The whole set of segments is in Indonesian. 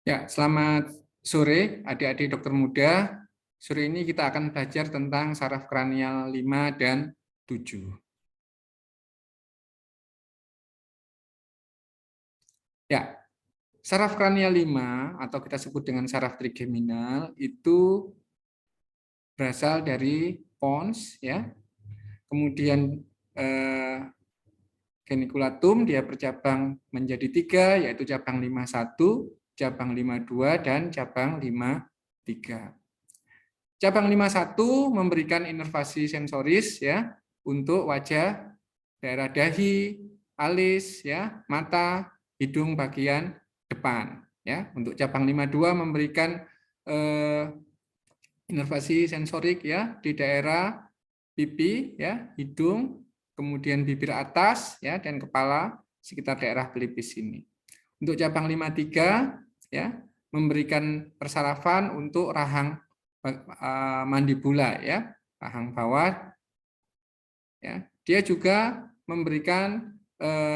Ya, selamat sore adik-adik dokter muda. Sore ini kita akan belajar tentang saraf kranial 5 dan 7. Ya, saraf kranial 5 atau kita sebut dengan saraf trigeminal itu berasal dari pons ya. Kemudian geniculatum dia bercabang menjadi 3 yaitu cabang 51, cabang 52 dan cabang 53. Cabang 51 memberikan inervasi sensoris ya untuk wajah, daerah dahi, alis ya, mata, hidung bagian depan ya. Untuk cabang 52 memberikan inervasi sensorik ya di daerah pipi ya, hidung, kemudian bibir atas ya dan kepala sekitar daerah pelipis ini. Untuk cabang 53 ya memberikan persarafan untuk rahang mandibula ya, rahang bawah ya. Dia juga memberikan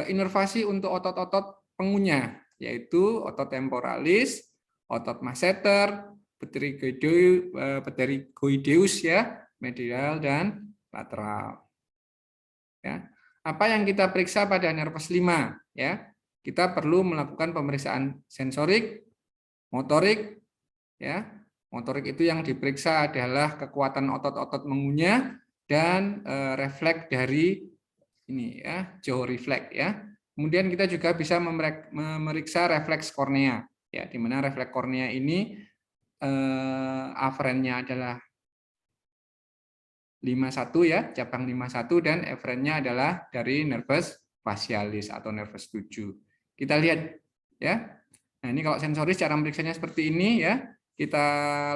inervasi untuk otot-otot pengunyah yaitu otot temporalis, otot masseter, pterygoideus ya, medial dan lateral. Ya. Apa yang kita periksa pada nervus 5 ya? Kita perlu melakukan pemeriksaan sensorik, motorik ya. Motorik itu yang diperiksa adalah kekuatan otot-otot mengunyah dan refleks dari ini ya, jaw refleks ya. Kemudian kita juga bisa memeriksa refleks kornea ya, di mana refleks kornea ini aferennya adalah 51 ya, cabang 51 dan eferennya adalah dari nervus facialis atau nervus 7. Kita lihat ya. Nah, ini kalau sensoris cara memeriksanya seperti ini ya. Kita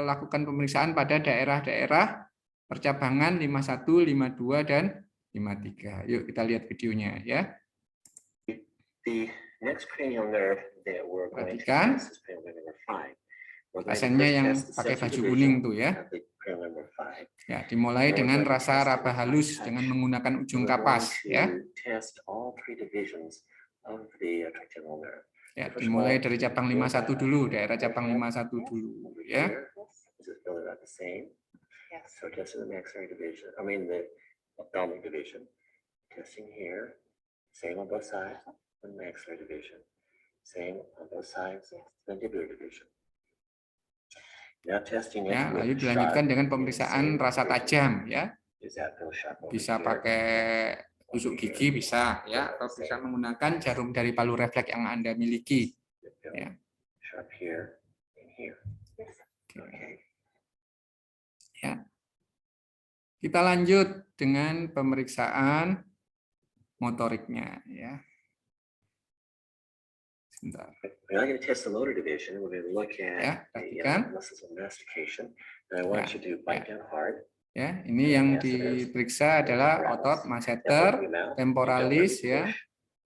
lakukan pemeriksaan pada daerah-daerah percabangan 51, 52 dan 53. Yuk kita lihat videonya ya. Perhatikan. Pasiennya yang pakai baju kuning tuh ya. Ya, dimulai dengan rasa raba halus dengan menggunakan ujung kapas ya. Ya, dimulai dari cabang 51 dulu, daerah cabang 51 dulu ya. Ya, lalu dilanjutkan dengan pemeriksaan rasa tajam ya. Bisa pakai tusuk gigi bisa ya, atau bisa menggunakan jarum dari palu refleks yang Anda miliki. Ya. Ya. Kita lanjut dengan pemeriksaan motoriknya ya. Sebentar. Ya, perhatikan. Ya, ini yang diperiksa adalah otot masseter, temporalis ya.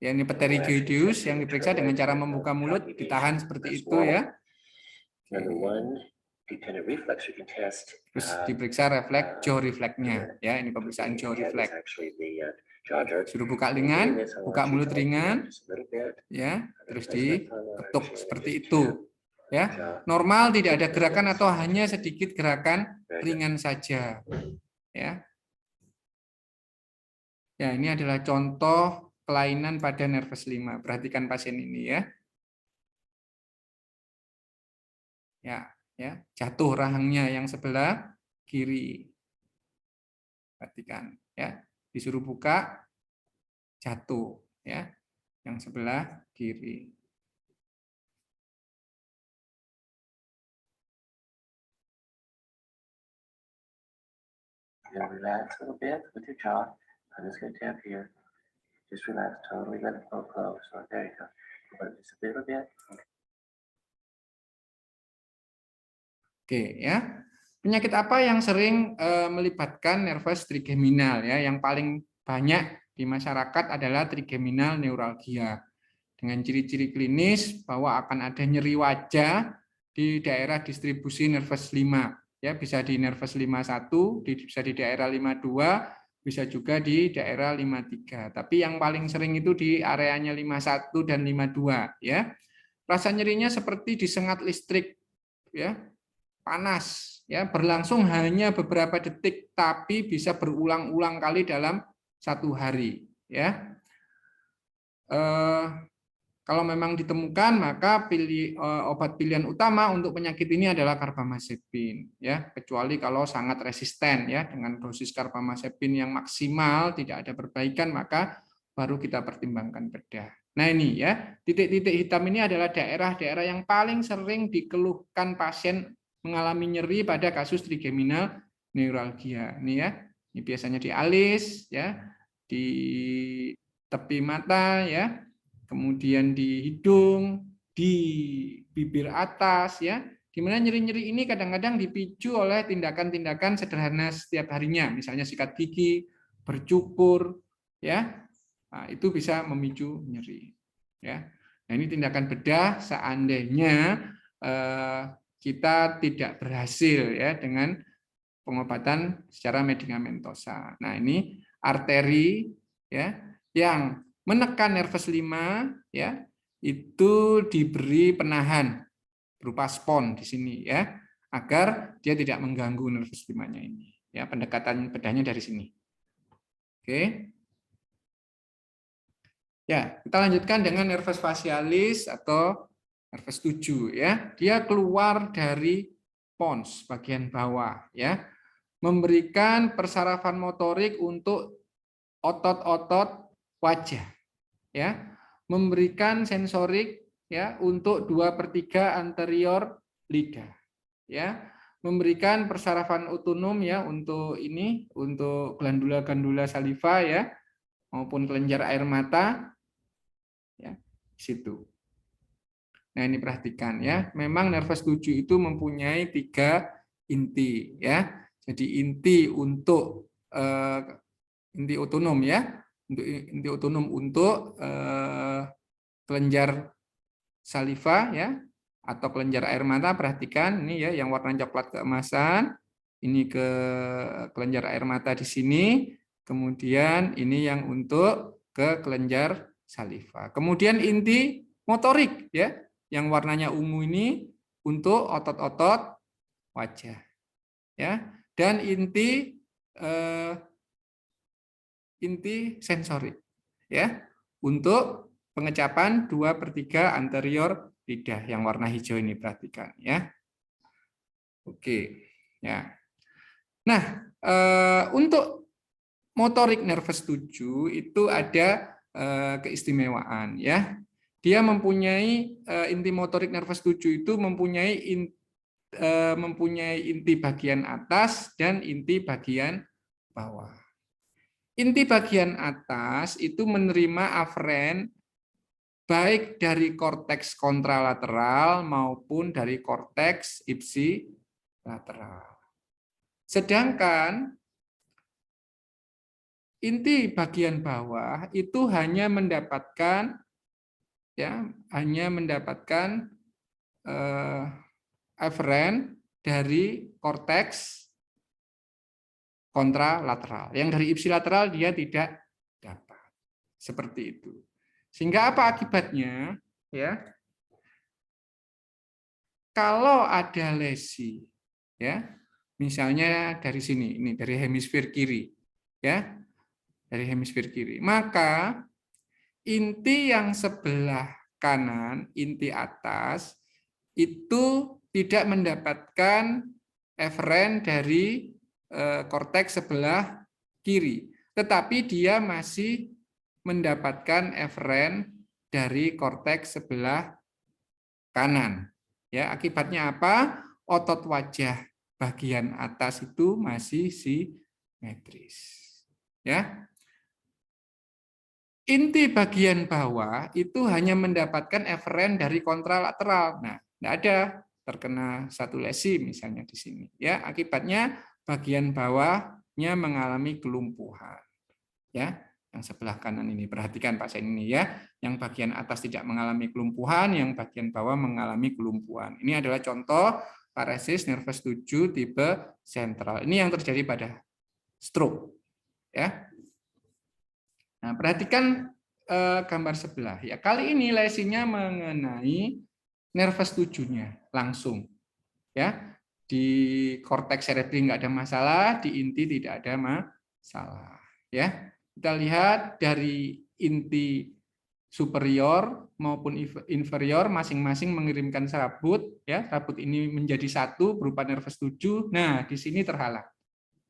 Ya, ini pterygoideus yang diperiksa dengan cara membuka mulut, ditahan seperti itu ya. Terus diperiksa refleks jaw refleksnya ya, ini pemeriksaan jaw refleks. Suruh buka ringan, buka mulut ringan ya, terus diketuk seperti itu. Ya, normal tidak ada gerakan atau hanya sedikit gerakan ringan saja. Ya. Ya, ini adalah contoh kelainan pada nervus 5. Perhatikan pasien ini ya. Ya, jatuh rahangnya yang sebelah kiri. Perhatikan ya. Disuruh buka jatuh ya. Yang sebelah kiri. Relax a little bit with your jaw. I'm just going to tap here. Just relax totally, let it flow close. So there you go. Just a little bit. Oke ya. Penyakit apa yang sering melibatkan nervus trigeminal ya? Yang paling banyak di masyarakat adalah trigeminal neuralgia. Dengan ciri-ciri klinis bahwa akan ada nyeri wajah di daerah distribusi nervus 5. Ya, bisa di nervus 51, bisa di daerah 52, bisa juga di daerah 53. Tapi yang paling sering itu di areanya 51 dan 52 ya. rasa nyerinya seperti disengat listrik, ya, panas, ya, berlangsung hanya beberapa detik, tapi bisa berulang-ulang kali dalam satu hari, ya. Kalau memang ditemukan, maka obat pilihan utama untuk penyakit ini adalah karbamazepin, ya, kecuali kalau sangat resisten, ya, dengan dosis karbamazepin yang maksimal tidak ada perbaikan, maka baru kita pertimbangkan bedah. Nah ini, ya, titik-titik hitam ini adalah daerah-daerah yang paling sering dikeluhkan pasien mengalami nyeri pada kasus trigeminal neuralgia. Ini, ya, ini biasanya di alis, ya, di tepi mata, ya, kemudian di hidung, di bibir atas, ya, di mana nyeri-nyeri ini kadang-kadang dipicu oleh tindakan-tindakan sederhana setiap harinya, misalnya sikat gigi, bercukur, ya, nah, itu bisa memicu nyeri, ya. Nah ini tindakan bedah seandainya kita tidak berhasil, ya, dengan pengobatan secara medikamentosa. Nah ini arteri, ya, yang menekan nervus 5, ya, itu diberi penahan berupa spon di sini, ya, agar dia tidak mengganggu nervus 5-nya ini. Ya, pendekatan bedahnya dari sini. Oke. Ya, kita lanjutkan dengan nervus facialis atau nervus 7, ya. Dia keluar dari pons bagian bawah, ya, memberikan persarafan motorik untuk otot-otot wajah, ya, memberikan sensorik, ya, untuk 2/3 anterior lidah, ya, memberikan persarafan otonom, ya, untuk ini, untuk glandula-glandula saliva, ya, maupun kelenjar air mata, ya, di situ. Nah ini perhatikan, ya, memang nervus 7 itu mempunyai 3 inti, ya. Jadi inti untuk inti otonom, ya, untuk inti otonom untuk kelenjar saliva, ya, atau kelenjar air mata. Perhatikan ini, ya, yang warna coklat keemasan, ini ke kelenjar air mata di sini, kemudian ini yang untuk ke kelenjar saliva. Kemudian inti motorik, ya, yang warnanya ungu ini untuk otot-otot wajah, ya, dan inti sensorik, ya, untuk pengecapan 2/3 anterior lidah yang warna hijau ini, perhatikan, ya. Oke, ya. Nah, untuk motorik nervus 7 itu ada keistimewaan, ya. Dia mempunyai inti motorik nervus 7 itu mempunyai inti bagian atas dan inti bagian bawah. Inti bagian atas itu menerima aferen baik dari korteks kontralateral maupun dari korteks ipsilateral. Sedangkan inti bagian bawah itu hanya mendapatkan, ya, aferen dari korteks kontralateral. Yang dari ipsilateral dia tidak dapat. Seperti itu. Sehingga apa akibatnya? Ya, kalau ada lesi, ya, misalnya dari sini, ini dari hemisfer kiri, ya, dari hemisfer kiri, maka inti yang sebelah kanan, inti atas, itu tidak mendapatkan eferen dari korteks sebelah kiri, tetapi dia masih mendapatkan eferen dari korteks sebelah kanan. Ya, akibatnya apa? Otot wajah bagian atas itu masih simetris. Ya. Inti bagian bawah itu hanya mendapatkan eferen dari kontralateral. Nah, tidak ada terkena satu lesi misalnya di sini. Ya, akibatnya bagian bawahnya mengalami kelumpuhan. Ya, yang sebelah kanan ini, perhatikan pasien ini, ya, yang bagian atas tidak mengalami kelumpuhan, yang bagian bawah mengalami kelumpuhan. Ini adalah contoh paresis nervus 7 tipe sentral. Ini yang terjadi pada stroke, ya. Nah, perhatikan gambar sebelah, ya. Kali ini lesinya mengenai nervus tujuhnya langsung. Ya, di korteks cerebri nggak ada masalah, di inti tidak ada masalah. Ya, kita lihat dari inti superior maupun inferior masing-masing mengirimkan serabut. Ya, serabut ini menjadi satu berupa nervus tujuh. Nah, di sini terhalang.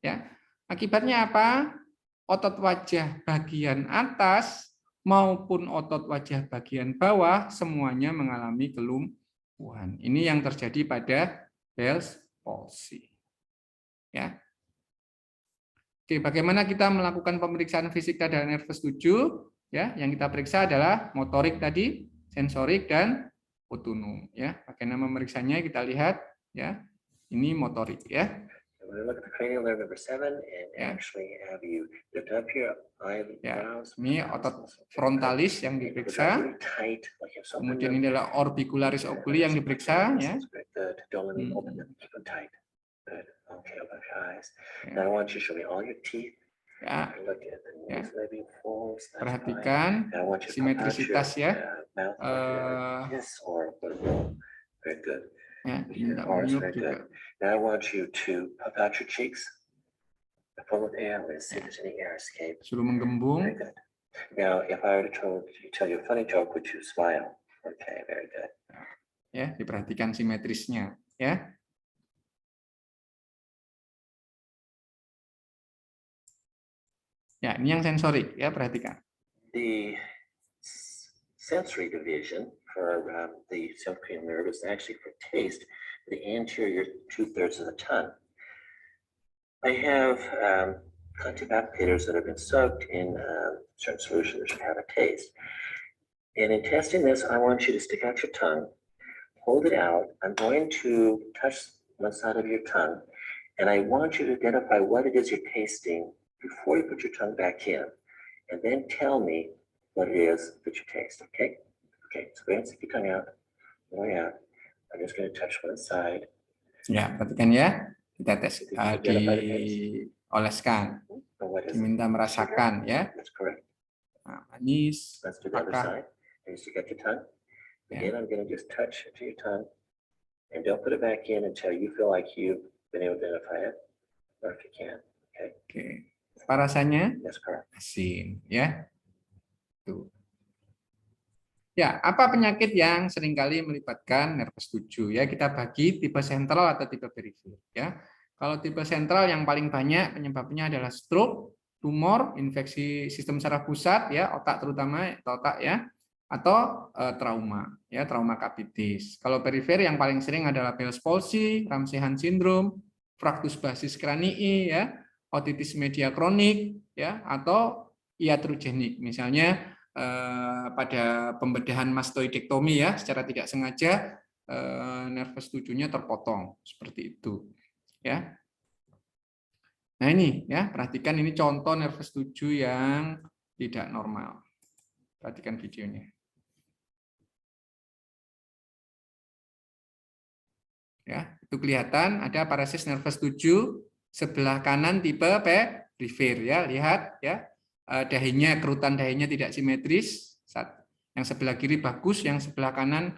Ya, akibatnya apa? Otot wajah bagian atas maupun otot wajah bagian bawah semuanya mengalami kelumpuhan. Ini yang terjadi pada Bell's palsy. Ya. Oke, bagaimana kita melakukan pemeriksaan fisik pada nervus 7? Ya, yang kita periksa adalah motorik tadi, sensorik dan otonom. Ya, bagaimana memeriksanya kita lihat. Ya, ini motorik. Ya. When we look at the cranial nerve number 7 and actually have you lift up your eyebrows. Ini otot frontalis yang diperiksa. Kemudian ini adalah orbicularis oculi yang diperiksa. Ya. Ya. Ya. Perhatikan simetrisitas ya. Ya, minta meniup juga. Now I want you to puff out your cheeks. Full of air. Let's see if there's any air escape. Suruh menggembung. Very good. Now, if I were to tell you a funny joke, would you smile? Okay, very good. Ya, diperhatikan simetrisnya, ya. Ya, ini yang sensorik, ya, perhatikan. The sensory division for the subcranial nerve is actually for taste, the anterior 2/3 of the tongue. I have contact applicators that have been soaked in certain solution that should have a taste. And in testing this, I want you to stick out your tongue, hold it out. I'm going to touch one side of your tongue, and I want you to identify what it is you're tasting before you put your tongue back in, and then tell me what it is that you taste, okay? Okay, so go ahead and stick your tongue out. Oh yeah, I'm just going to touch one side. Ya, perhatikan ya. Kita tes, dioleskan, diminta merasakan ya. Nah, manis, apakah? Again, I'm going to just touch to your tongue, and don't put it back in until you feel like you've been able to identify it, or if you can. Okay. Oke. Apa rasanya? That's correct. Asin, ya. Tuh. Ya, apa penyakit yang seringkali melibatkan nervus 7? Ya, kita bagi tipe sentral atau tipe perifer. Ya, kalau tipe sentral yang paling banyak penyebabnya adalah stroke, tumor, infeksi sistem saraf pusat, ya, otak terutama, otak ya, atau trauma, ya, trauma kapitis. Kalau perifer yang paling sering adalah Bell's palsy, Ramsay-Hunt syndrome, fraktus basis kranii, ya, otitis media kronik, ya, atau iatrogenik, misalnya pada pembedahan mastoidektomi ya, secara tidak sengaja nervus 7-nya terpotong seperti itu ya. Nah ini ya, perhatikan ini contoh nervus 7 yang tidak normal. Perhatikan videonya. Ya, itu kelihatan ada paresis nervus 7 sebelah kanan tipe perifer ya, lihat ya. Dahinya, kerutan dahinya tidak simetris, yang sebelah kiri bagus, yang sebelah kanan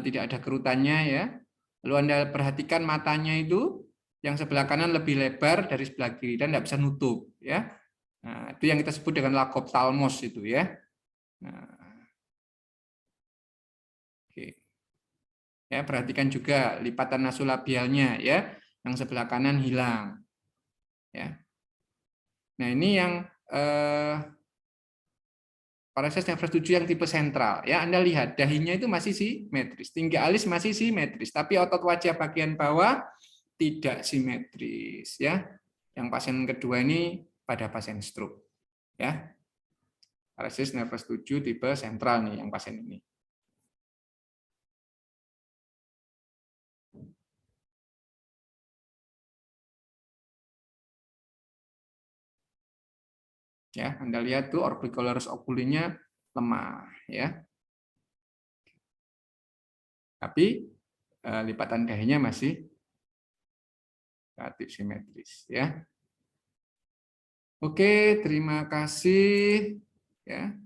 tidak ada kerutannya ya. Lalu Anda perhatikan matanya itu, yang sebelah kanan lebih lebar dari sebelah kiri dan tidak bisa nutup ya. Nah, itu yang kita sebut dengan lagophthalmos itu ya. Nah, oke. Ya, perhatikan juga lipatan nasolabialnya ya, yang sebelah kanan hilang. Ya. Nah, ini yang paresis nervus 7 yang tipe sentral ya, Anda lihat dahinya itu masih simetris, tinggi alis masih simetris, tapi otot wajah bagian bawah tidak simetris ya. Yang pasien kedua ini pada pasien stroke ya. Paresis nervus 7 tipe sentral nih yang pasien ini. Ya, Anda lihat tuh orbicularis oculinya lemah ya. Tapi lipatan dahinya masih relatif simetris ya. Oke, terima kasih ya.